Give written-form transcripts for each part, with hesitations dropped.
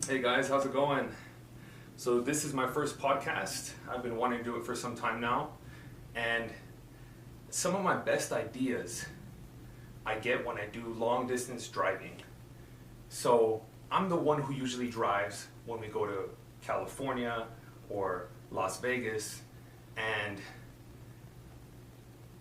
Hey guys, how's it going? So this is my first podcast. I've been wanting to do it for some time now, and some of my best ideas I get when I do long distance driving. So I'm the one who usually drives when we go to California or Las Vegas, and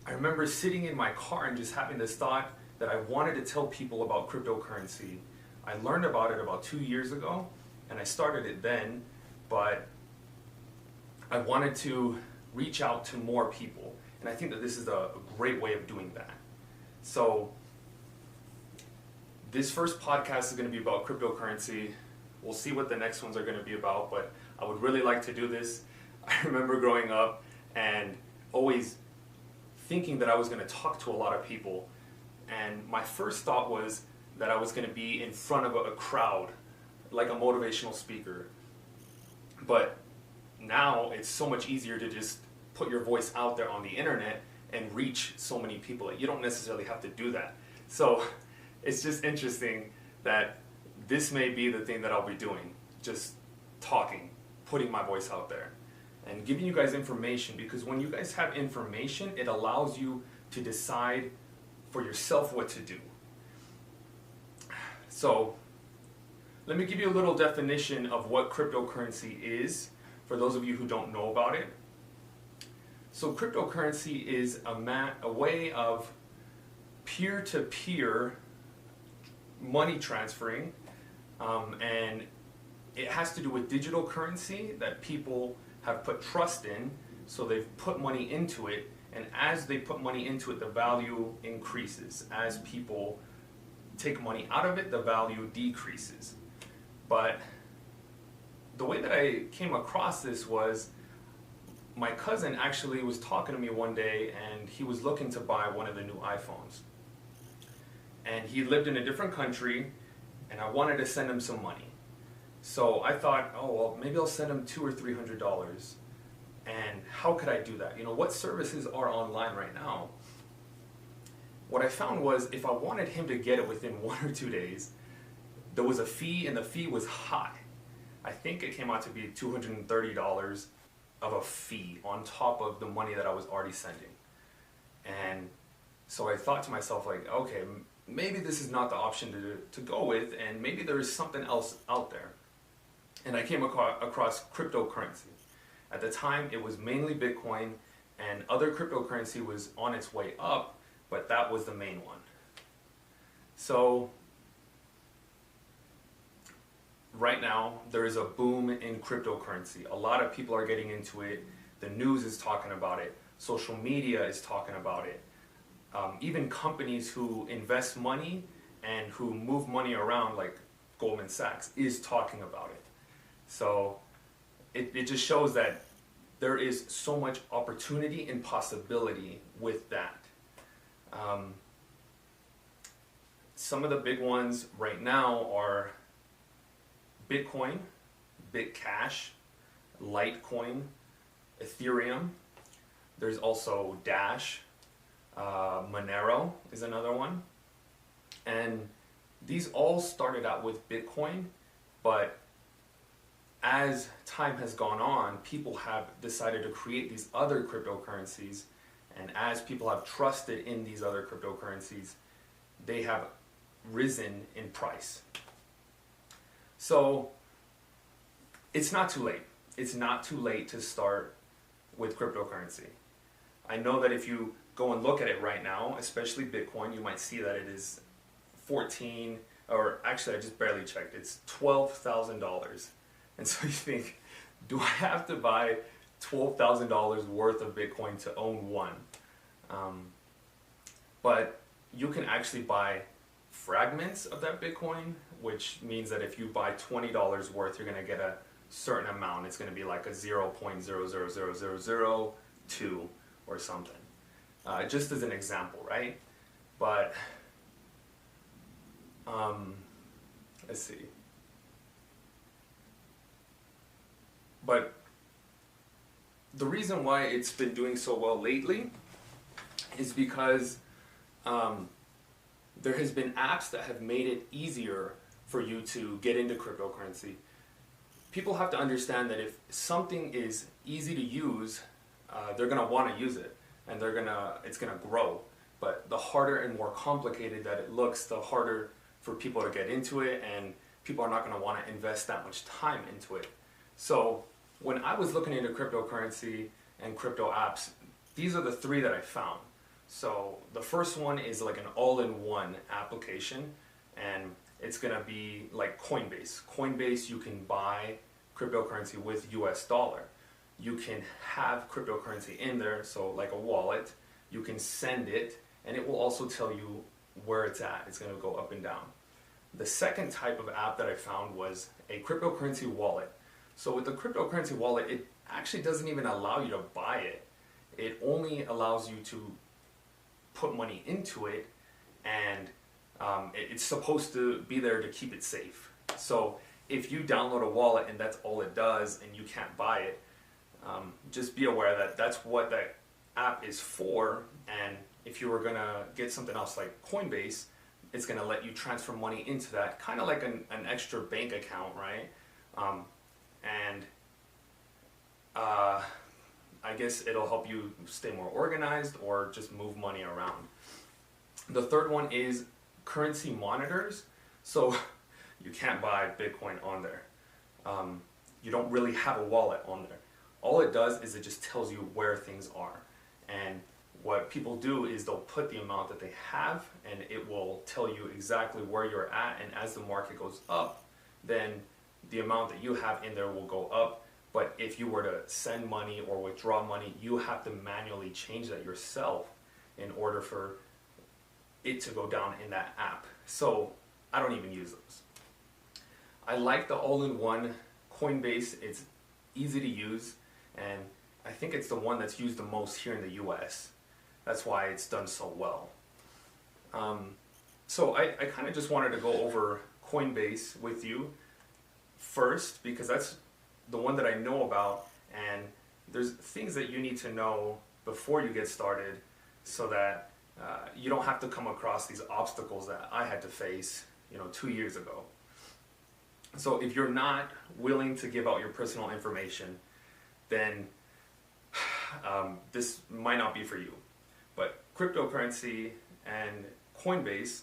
I remember sitting in my car and just having this thought that I wanted to tell people about cryptocurrency. I learned about it about 2 years ago, and I started it then, but I wanted to reach out to more people, and I think that this is a great way of doing that. So this first podcast is going to be about cryptocurrency. We'll see what the next ones are going to be about, but I would really like to do this. I remember growing up and always thinking that I was going to talk to a lot of people, and my first thought was that I was going to be in front of a crowd like a motivational speaker. But now it's so much easier to just put your voice out there on the internet and reach so many people. You don't necessarily have to do that. So it's just interesting that this may be the thing that I'll be doing, just talking, putting my voice out there and giving you guys information, because when you guys have information, it allows you to decide for yourself what to do. So let me give you a little definition of what cryptocurrency is for those of you who don't know about it. So cryptocurrency is a way of peer-to-peer money transferring, and it has to do with digital currency that people have put trust in, so they've put money into it, and as they put money into it, the value increases. As people take money out of it, the value decreases. But the way that I came across this was my cousin actually was talking to me one day, and he was looking to buy one of the new iPhones. And he lived in a different country, and I wanted to send him some money. So I thought, oh, well, maybe I'll send him $200 or $300. And how could I do that? You know, what services are online right now? What I found was if I wanted him to get it within 1 or 2 days, there was a fee, and the fee was high. I think it came out to be $230 of a fee on top of the money that I was already sending. And so I thought to myself, like, okay, maybe this is not the option to go with, and maybe there is something else out there. And I came across cryptocurrency. At the time, it was mainly Bitcoin, and other cryptocurrency was on its way up, but that was the main one. So right now, there is a boom in cryptocurrency. A lot of people are getting into it. The news is talking about it. Social media is talking about it. Even companies who invest money and who move money around, like Goldman Sachs, is talking about it. So it just shows that there is so much opportunity and possibility with that. Some of the big ones right now are Bitcoin, Bitcash, Litecoin, Ethereum. There's also Dash, Monero is another one. And these all started out with Bitcoin, but as time has gone on, people have decided to create these other cryptocurrencies, and as people have trusted in these other cryptocurrencies, they have risen in price. So it's not too late. It's not too late to start with cryptocurrency. I know that if you go and look at it right now, especially Bitcoin, you might see that it is 14, or actually I just barely checked, it's $12,000. And so you think, do I have to buy $12,000 worth of Bitcoin to own one? But you can actually buy fragments of that Bitcoin, which means that if you buy $20 worth, you're going to get a certain amount. It's going to be like a 0.000002 or something. Just as an example, right? But let's see. But the reason why it's been doing so well lately is because there has been apps that have made it easier for you to get into cryptocurrency. people have to understand that if something is easy to use, they're gonna want to use it, and it's gonna grow. But the harder and more complicated that it looks, the harder for people to get into it, and people are not gonna want to invest that much time into it. So when I was looking into cryptocurrency and crypto apps, these are the three that I found. So the first one is like an all-in-one application, and it's gonna be like Coinbase. Coinbase, you can buy cryptocurrency with US dollar. You can have cryptocurrency in there, so like a wallet. You can send it, and it will also tell you where it's at. It's gonna go up and down. The second type of app that I found was a cryptocurrency wallet. So with the cryptocurrency wallet, it actually doesn't even allow you to buy it. It only allows you to put money into it, and it's supposed to be there to keep it safe. So if you download a wallet and that's all it does and you can't buy it, just be aware that that's what that app is for. And if you were gonna get something else like Coinbase, it's gonna let you transfer money into that, kind of like an extra bank account, right? I guess it'll help you stay more organized or just move money around. The third one is currency monitors. So you can't buy Bitcoin on there. You don't really have a wallet on there. All it does is it just tells you where things are. And what people do is they'll put the amount that they have, and it will tell you exactly where you're at. And as the market goes up, then the amount that you have in there will go up. But if you were to send money or withdraw money, you have to manually change that yourself in order for it to go down in that app. So I don't even use those. I like the all-in-one Coinbase. It's easy to use, and I think it's the one that's used the most here in the US. That's why it's done so well. So I kind of just wanted to go over Coinbase with you first, because that's the one that I know about, and there's things that you need to know before you get started so that you don't have to come across these obstacles that I had to face 2 years ago. So if you're not willing to give out your personal information, then this might not be for you. But cryptocurrency and Coinbase,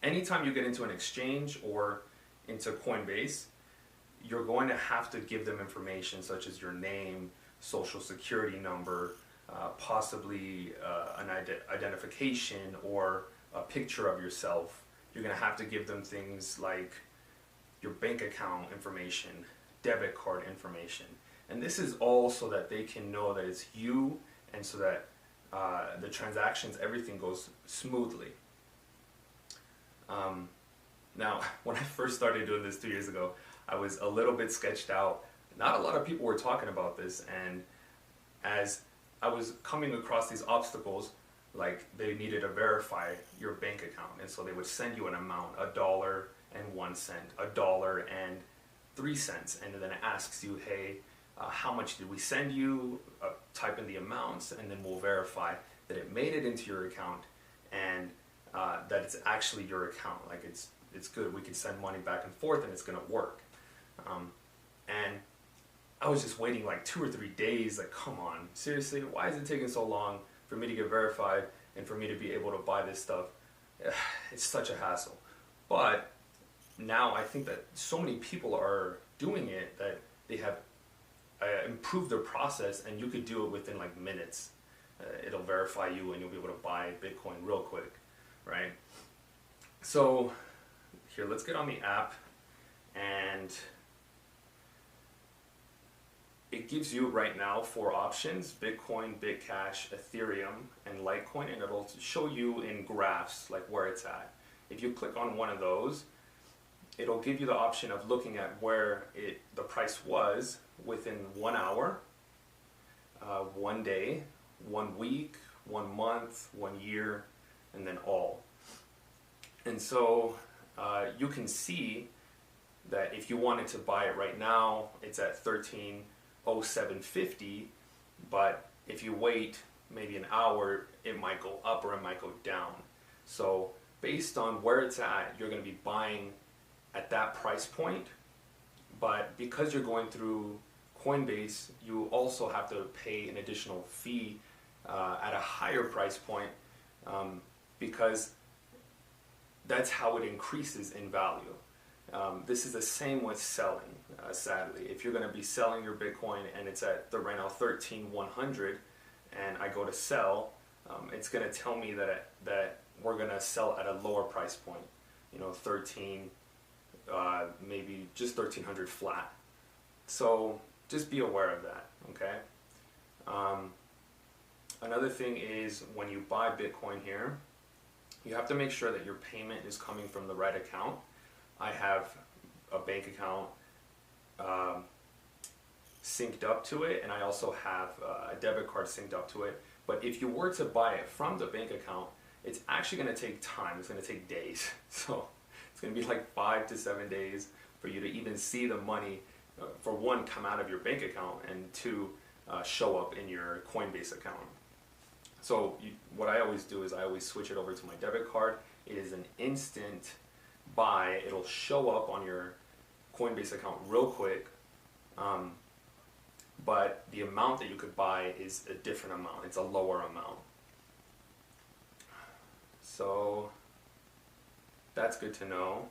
anytime you get into an exchange or into Coinbase, you're going to have to give them information such as your name, social security number, possibly an identification or a picture of yourself. You're going to have to give them things like your bank account information, debit card information. And this is all so that they can know that it's you, and so that the transactions, everything goes smoothly. Now, when I first started doing this 2 years ago, I was a little bit sketched out. Not a lot of people were talking about this, and as I was coming across these obstacles, like they needed to verify your bank account, and so they would send you an amount, $1.01, $1.03, and then it asks you, hey, how much did we send you? Type in the amounts, and then we'll verify that it made it into your account, and that it's actually your account. Like it's good. We can send money back and forth, and it's gonna work. And I was just waiting like 2 or 3 days. Like, come on, seriously, why is it taking so long for me to get verified and for me to be able to buy this stuff? It's such a hassle. But now I think that so many people are doing it that they have improved their process, and you could do it within like minutes. It'll verify you, and you'll be able to buy Bitcoin real quick, right? So here, let's get on the app, and it gives you right now 4 options: Bitcoin, Bitcash, Ethereum, and Litecoin, and it'll show you in graphs like where it's at. If you click on one of those, it'll give you the option of looking at where the price was within 1 hour, 1 day, 1 week, 1 month, 1 year, and then all. And so you can see that if you wanted to buy it right now, it's at 1307.50, but if you wait maybe an hour, it might go up or it might go down. So based on where it's at, you're going to be buying at that price point, but because you're going through Coinbase, you also have to pay an additional fee at a higher price point because that's how it increases in value. This is the same with selling, sadly. If you're going to be selling your Bitcoin and it's at right now 13,100 and I go to sell, it's going to tell me that we're going to sell at a lower price point, 13, maybe just 1,300 flat. So just be aware of that, okay? Another thing is when you buy Bitcoin here, you have to make sure that your payment is coming from the right account. I have a bank account synced up to it, and I also have a debit card synced up to it. But if you were to buy it from the bank account, it's actually going to take time. It's going to take days. So it's going to be like 5 to 7 days for you to even see the money, for one, come out of your bank account, and two, show up in your Coinbase account. So what I always do is I always switch it over to my debit card. It is an instant buy. It'll show up on your Coinbase account real quick, but the amount that you could buy is a different amount. It's a lower amount. So that's good to know.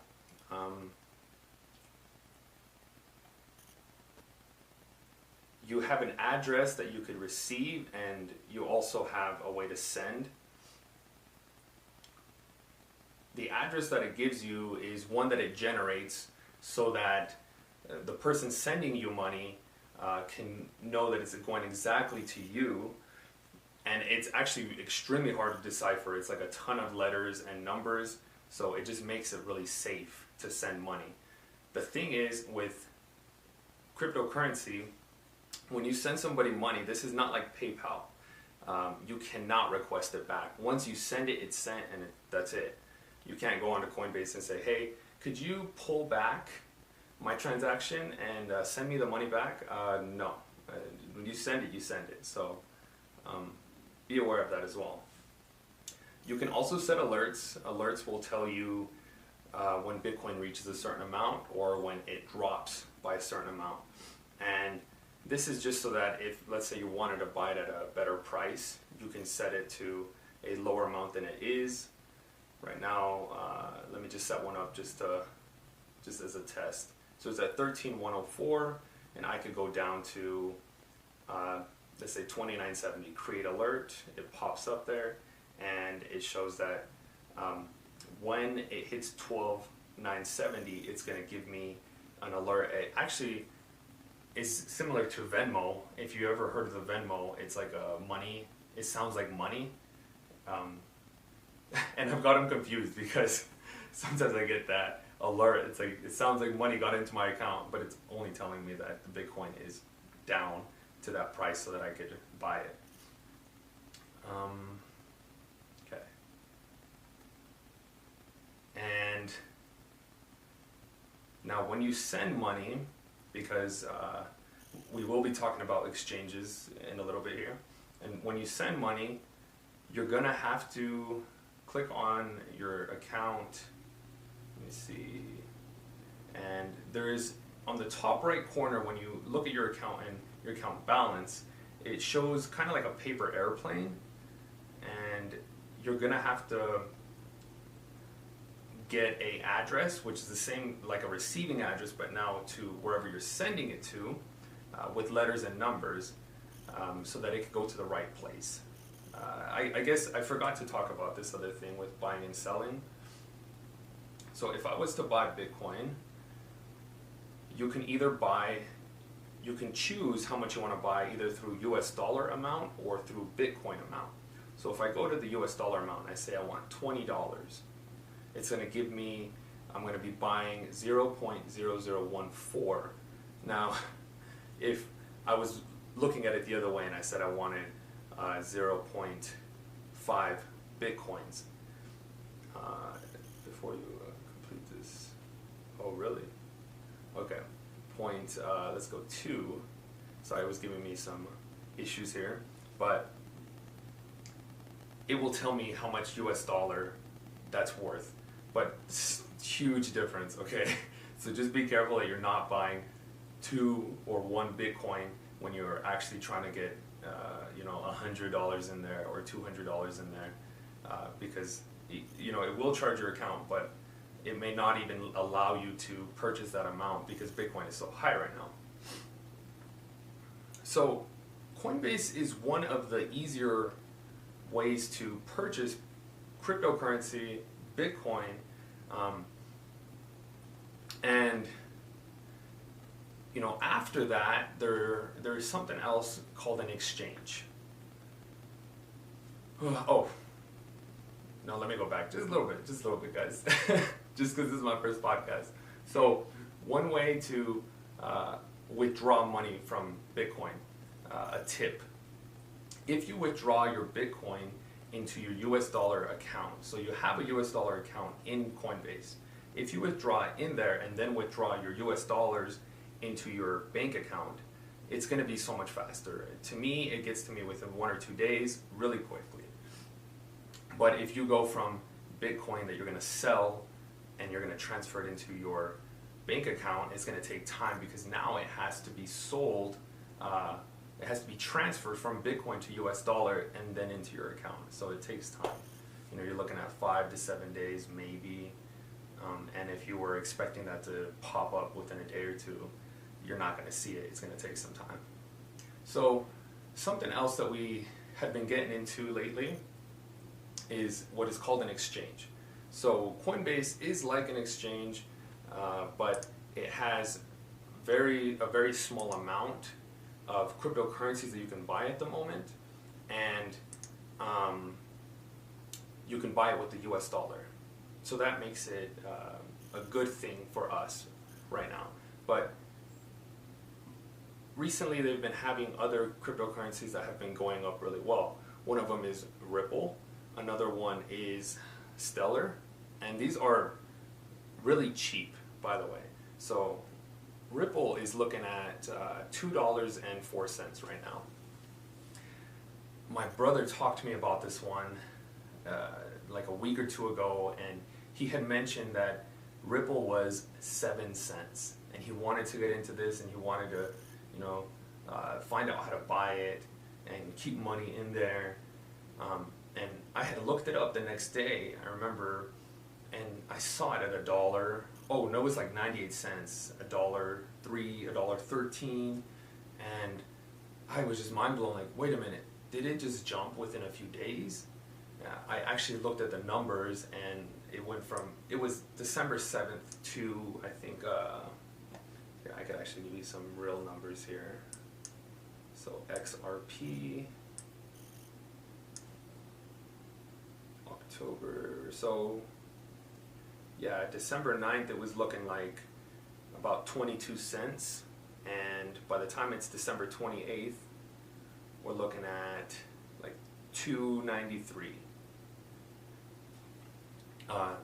You have an address that you could receive, and you also have a way to send. The address that it gives you is one that it generates so that the person sending you money can know that it's going exactly to you. And it's actually extremely hard to decipher. It's like a ton of letters and numbers, so it just makes it really safe to send money. The thing is, with cryptocurrency, when you send somebody money, this is not like PayPal. You cannot request it back. Once you send it, it's sent, and that's it. You can't go onto Coinbase and say, hey, could you pull back my transaction and send me the money back? No. When you send it, you send it. So be aware of that as well. You can also set alerts. Alerts will tell you when Bitcoin reaches a certain amount or when it drops by a certain amount. And this is just so that if, let's say, you wanted to buy it at a better price, you can set it to a lower amount than it is. Right now, let me just set one up just as a test. So it's at 13,104, and I could go down to, let's say 2970, create alert. It pops up there, and it shows that when it hits 12,970, it's going to give me an alert. It actually is similar to Venmo. If you ever heard of the Venmo, it's like a money. It sounds like money. And I've got them confused because sometimes I get that alert. It's like, it sounds like money got into my account, but it's only telling me that the Bitcoin is down to that price so that I could buy it. Okay. And now when you send money, because we will be talking about exchanges in a little bit here, and when you send money, you're gonna have to click on your account. Let me see. And there is, on the top right corner, when you look at your account and your account balance, it shows kind of like a paper airplane, and you're gonna have to get a address, which is the same like a receiving address, but now to wherever you're sending it to, with letters and numbers, so that it could go to the right place. I guess I forgot to talk about this other thing with buying and selling. So if I was to buy Bitcoin, you can either buy, you can choose how much you want to buy, either through US dollar amount or through Bitcoin amount. So if I go to the US dollar amount and I say I want $20, it's going to give me, I'm going to be buying 0.0014. Now, if I was looking at it the other way and I said I wanted 0.5 Bitcoins, before you complete this, oh really? Okay, let's go 2. Sorry, it was giving me some issues here, but it will tell me how much US dollar that's worth. But Huge difference, okay? So just be careful that you're not buying 2 or 1 Bitcoin when you're actually trying to get, $100 in there or $200 in there, because it will charge your account, but it may not even allow you to purchase that amount because Bitcoin is so high right now. So Coinbase is one of the easier ways to purchase cryptocurrency, Bitcoin, and after that there is something else called an exchange. Oh, no, let me go back just a little bit, guys. Just because this is my first podcast. So one way to withdraw money from Bitcoin, a tip. If you withdraw your Bitcoin into your US dollar account, so you have a US dollar account in Coinbase, if you withdraw in there and then withdraw your US dollars into your bank account, it's going to be so much faster. To me, it gets to me within 1 or 2 days, really quickly. But if you go from Bitcoin that you're going to sell and you're going to transfer it into your bank account, it's going to take time because now it has to be sold, it has to be transferred from Bitcoin to US dollar and then into your account. So it takes time. You're looking at 5 to 7 days maybe. And if you were expecting that to pop up within a day or two, you're not going to see it. It's going to take some time. So something else that we have been getting into lately is what is called an exchange. So Coinbase is like an exchange, but it has a very small amount of cryptocurrencies that you can buy at the moment, and you can buy it with the US dollar. So that makes it a good thing for us right now. But recently they've been having other cryptocurrencies that have been going up really well. One of them is Ripple, another one is Stellar, and these are really cheap, by the way. So Ripple is looking at $2.04 right now. My brother talked to me about this one like a week or two ago, and he had mentioned that Ripple was 7 cents, and he wanted to get into this, and he wanted to, find out how to buy it and keep money in there. And I had looked it up the next day, I remember, and I saw it at $1. Oh no, it was like 98 cents, $1.03, $1.13, and I was just mind blown. Like, wait a minute, did it just jump within a few days? I actually looked at the numbers, and it was December 7th to, I think, I could actually give you some real numbers here. So XRP, October, so yeah, December 9th it was looking like about 22 cents, and by the time it's December 28th, we're looking at like 293.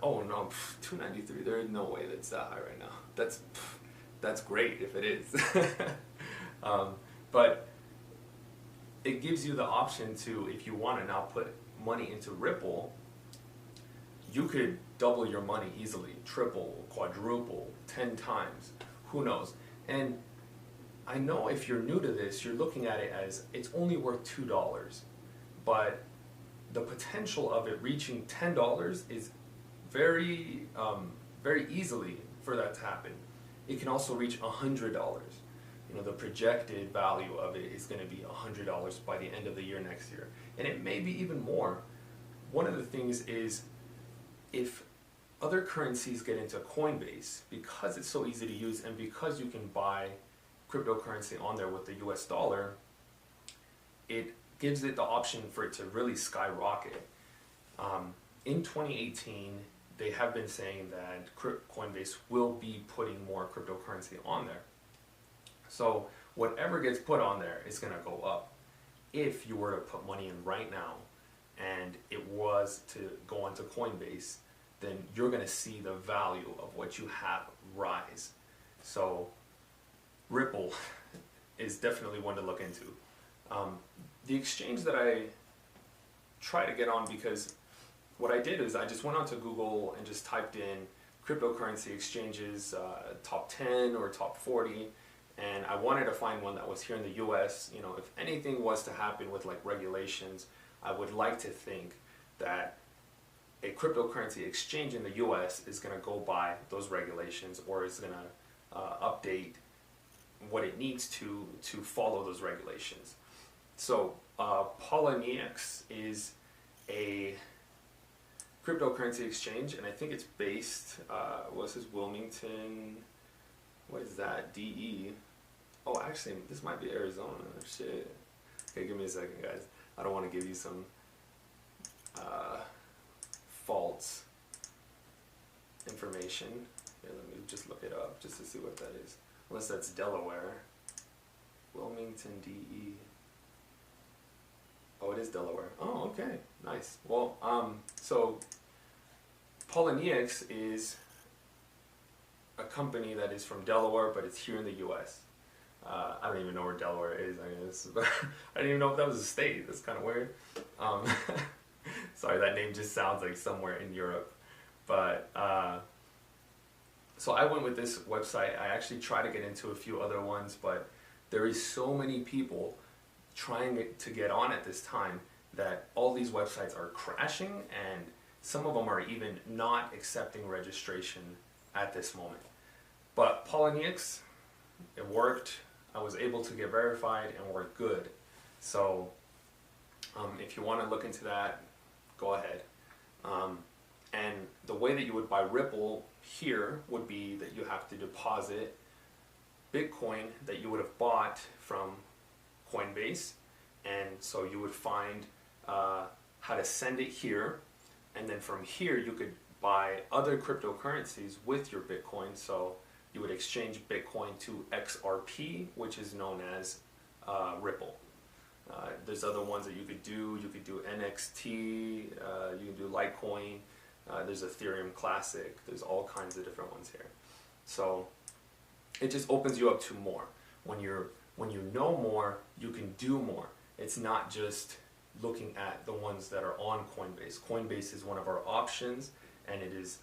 Oh no, 293, there is no way that's that high right now. That's great if it is. But it gives you the option to, if you want to now put money into Ripple, you could double your money easily, triple, quadruple, 10 times, who knows. And I know if you're new to this, you're looking at it as it's only worth $2, but the potential of it reaching $10 is very easily for that to happen. It can also reach $100. The projected value of it is going to be $100 by the end of the year next year, and it may be even more. One of the things is, if other currencies get into Coinbase, because it's so easy to use and because you can buy cryptocurrency on there with the US dollar, it gives it the option for it to really skyrocket. In 2018, they have been saying that Coinbase will be putting more cryptocurrency on there. So whatever gets put on there is going to go up. If you were to put money in right now and it was to go onto Coinbase, then you're going to see the value of what you have rise. So Ripple is definitely one to look into. The exchange that I try to get on, because what I did is I just went onto Google and just typed in cryptocurrency exchanges, top 10 or top 40, and I wanted to find one that was here in the US. You know, if anything was to happen with like regulations, I would like to think that a cryptocurrency exchange in the US is going to go by those regulations, or is going to update what it needs to follow those regulations. So Poloniex is a cryptocurrency exchange, and I think it's based, what's this, Wilmington, what is that, DE? Oh, actually, this might be Arizona, shit. Okay, give me a second, guys. I don't want to give you some false information. Here, let me just look it up just to see what that is. Unless that's Delaware. Wilmington, DE. Oh, it is Delaware. Oh, okay, nice. Well, so Poloniex is a company that is from Delaware, but it's here in the U.S. I don't even know where Delaware is, I guess. I didn't even know if that was a state. That's kind of weird. Sorry, that name just sounds like somewhere in Europe. But, so I went with this website. I actually tried to get into a few other ones, but there is so many people trying to get on at this time that all these websites are crashing, and some of them are even not accepting registration at this moment. But Poloniex, it worked. I was able to get verified, and we're good. So if you want to look into that, go ahead. And the way that you would buy Ripple here would be that you have to deposit Bitcoin that you would have bought from Coinbase, and so you would find how to send it here, and then from here you could buy other cryptocurrencies with your Bitcoin. So you would exchange Bitcoin to XRP, which is known as Ripple. There's other ones that you could do. You could do NXT, you can do Litecoin, there's Ethereum Classic, there's all kinds of different ones here. So it just opens you up to more. When you know more, you can do more. It's not just looking at the ones that are on Coinbase. Coinbase is one of our options, and it is,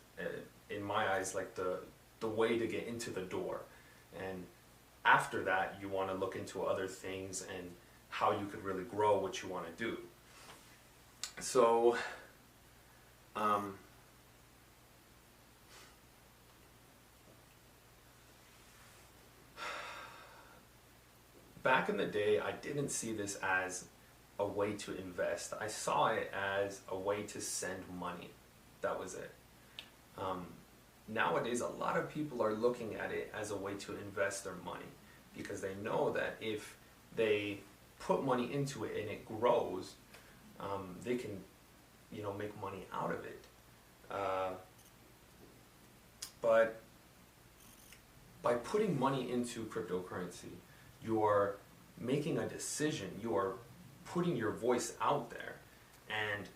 in my eyes, like the way to get into the door. And after that, you want to look into other things and how you could really grow what you want to do. So, back in the day, I didn't see this as a way to invest. I saw it as a way to send money. That was it. Nowadays, a lot of people are looking at it as a way to invest their money, because they know that if they put money into it and it grows, they can, make money out of it. But by putting money into cryptocurrency, you are making a decision. You are putting your voice out there, and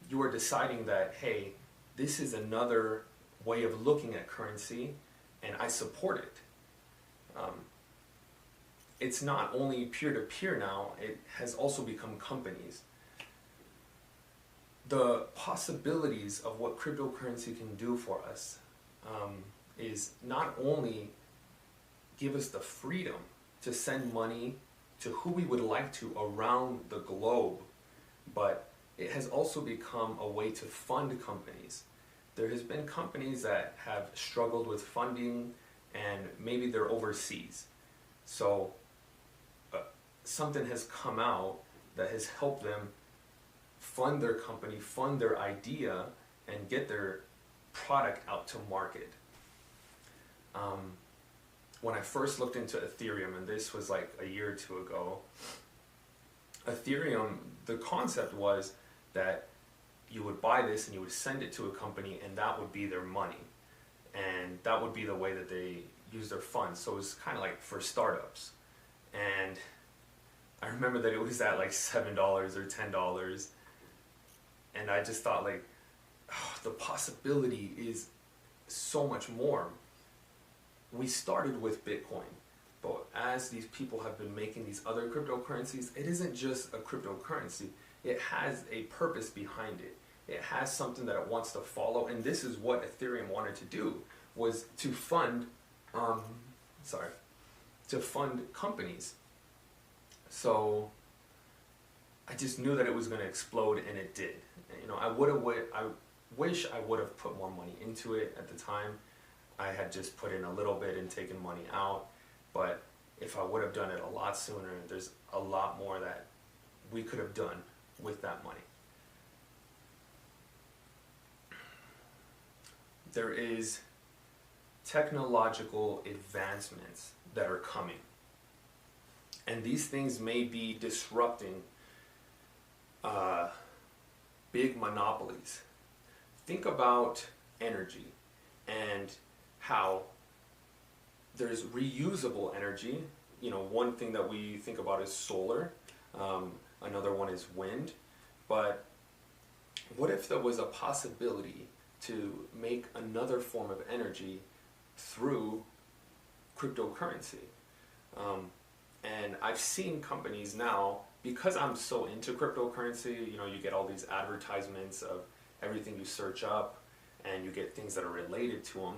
you are deciding that, hey, this is another way of looking at currency, and I support it. It's not only peer-to-peer now, it has also become companies. The possibilities of what cryptocurrency can do for us is not only give us the freedom to send money to who we would like to around the globe, but it has also become a way to fund companies. There has been companies that have struggled with funding, and maybe they're overseas. So something has come out that has helped them fund their company, fund their idea, and get their product out to market. When I first looked into Ethereum, and this was like a year or two ago, Ethereum, the concept was that you would buy this and you would send it to a company, and that would be their money. And that would be the way that they use their funds. So it was kind of like for startups. And I remember that it was at like $7 or $10. And I just thought, like, oh, the possibility is so much more. We started with Bitcoin, but as these people have been making these other cryptocurrencies, it isn't just a cryptocurrency. It has a purpose behind it. it has something that it wants to follow, and this is what Ethereum wanted to do, was to fund, to fund companies. So I just knew that it was going to explode, and it did. You know, I wish I would have put more money into it at the time. I had just put in a little bit and taken money out, but if I would have done it a lot sooner, there's a lot more that we could have done with that money. There is technological advancements that are coming, and these things may be disrupting big monopolies. Think about energy and how there's reusable energy. You know, one thing that we think about is solar, another one is wind, but what if there was a possibility to make another form of energy through cryptocurrency? And I've seen companies now, because I'm so into cryptocurrency, you know, you get all these advertisements of everything you search up, and you get things that are related to them.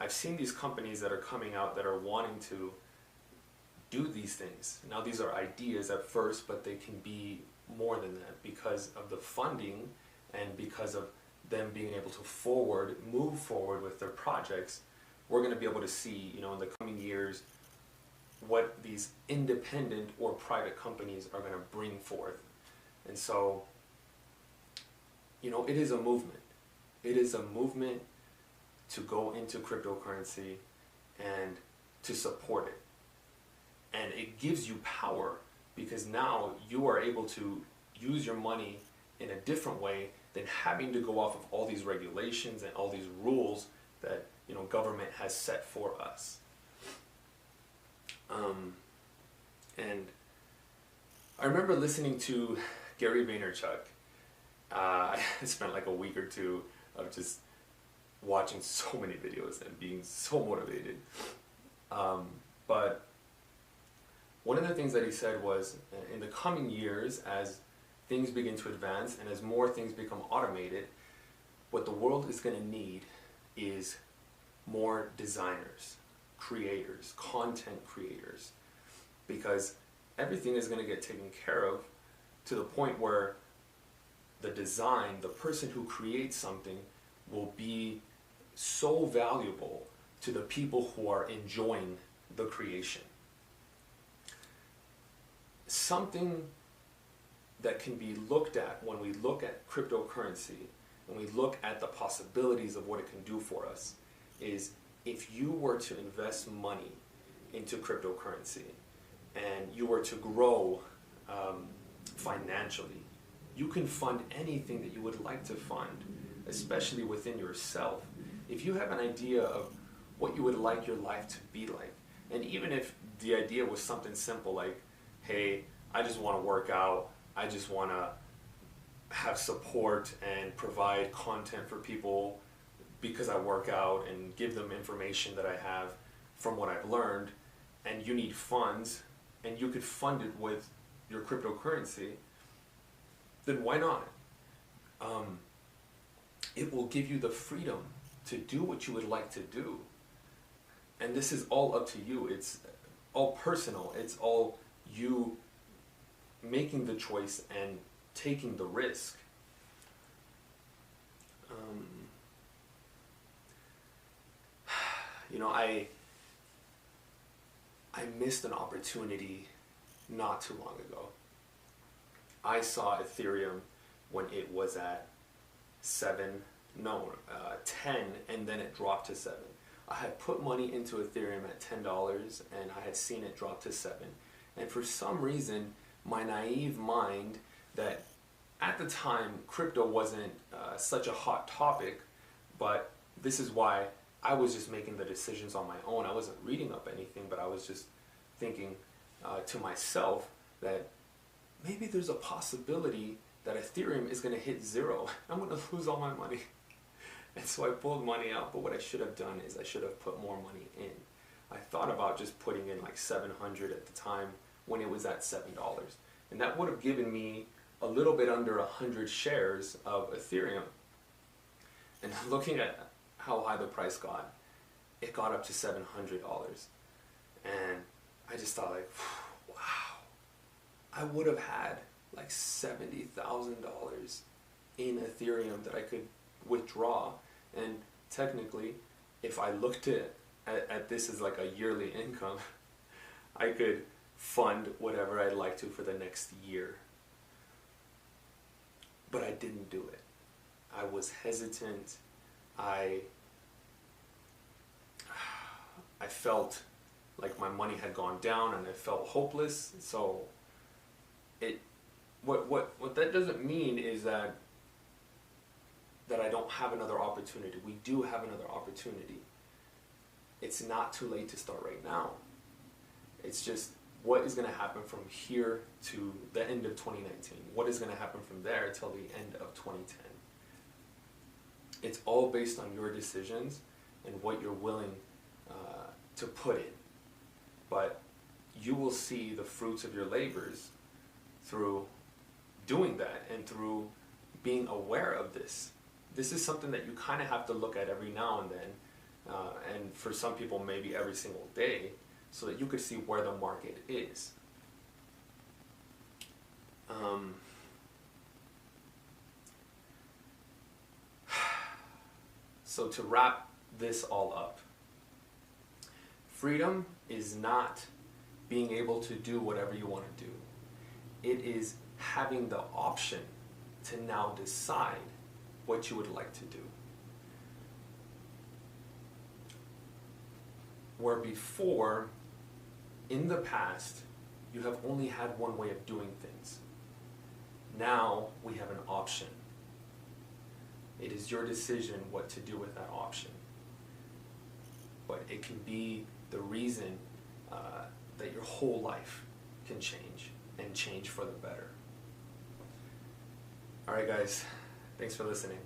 I've seen these companies that are coming out that are wanting to do these things. Now, these are ideas at first, but they can be more than that because of the funding and because of them being able to move forward with their projects. We're going to be able to see, you know, in the coming years, what these independent or private companies are going to bring forth. And so, you know, it is a movement. It is a movement to go into cryptocurrency and to support it. And it gives you power, because now you are able to use your money in a different way than having to go off of all these regulations and all these rules that, you know, government has set for us. And I remember listening to Gary Vaynerchuk. I spent like a week or two of just watching so many videos and being so motivated. But one of the things that he said was, in the coming years, as things begin to advance and as more things become automated, what the world is going to need is more designers, creators, content creators, because everything is going to get taken care of to the point where the design, the person who creates something, will be so valuable to the people who are enjoying the creation. Something that can be looked at when we look at cryptocurrency and we look at the possibilities of what it can do for us is, if you were to invest money into cryptocurrency and you were to grow financially, you can fund anything that you would like to fund, especially within yourself. If you have an idea of what you would like your life to be like, and even if the idea was something simple like, hey, I just want to work out, I just want to have support and provide content for people because I work out and give them information that I have from what I've learned, and you need funds and you could fund it with your cryptocurrency, then why not? It will give you the freedom to do what you would like to do. And this is all up to you. It's all personal. It's all you making the choice and taking the risk. You know, I missed an opportunity not too long ago. I saw Ethereum when it was at 10, and then it dropped to 7. I had put money into Ethereum at $10 and I had seen it drop to 7. And for some reason, my naive mind, that at the time crypto wasn't such a hot topic, but this is why I was just making the decisions on my own. I wasn't reading up anything, but I was just thinking to myself that maybe there's a possibility that Ethereum is going to hit 0. I'm going to lose all my money. And so I pulled money out, but what I should have done is I should have put more money in. I thought about just putting in like $700 at the time when it was at $7. And that would have given me a little bit under 100 shares of Ethereum. And looking at how high the price got, it got up to $700. And I just thought like, wow, I would have had like $70,000 in Ethereum that I could withdraw. And technically, if I looked at this as like a yearly income, I could fund whatever I'd like to for the next year. But I didn't do it. I was hesitant. I felt like my money had gone down and I felt hopeless. So what that doesn't mean is that I don't have another opportunity. We do have another opportunity. It's not too late to start right now. It's just what is going to happen from here to the end of 2019? What is going to happen from there till the end of 2010? It's all based on your decisions and what you're willing to put in. But you will see the fruits of your labors through doing that and through being aware of this. This is something that you kind of have to look at every now and then, and for some people maybe every single day, so that you could see where the market is. So to wrap this all up, freedom is not being able to do whatever you want to do. It is having the option to now decide what you would like to do. Where before, in the past, you have only had one way of doing things. Now we have an option. It is your decision what to do with that option. But it can be the reason that your whole life can change, and change for the better. All right, guys, thanks for listening.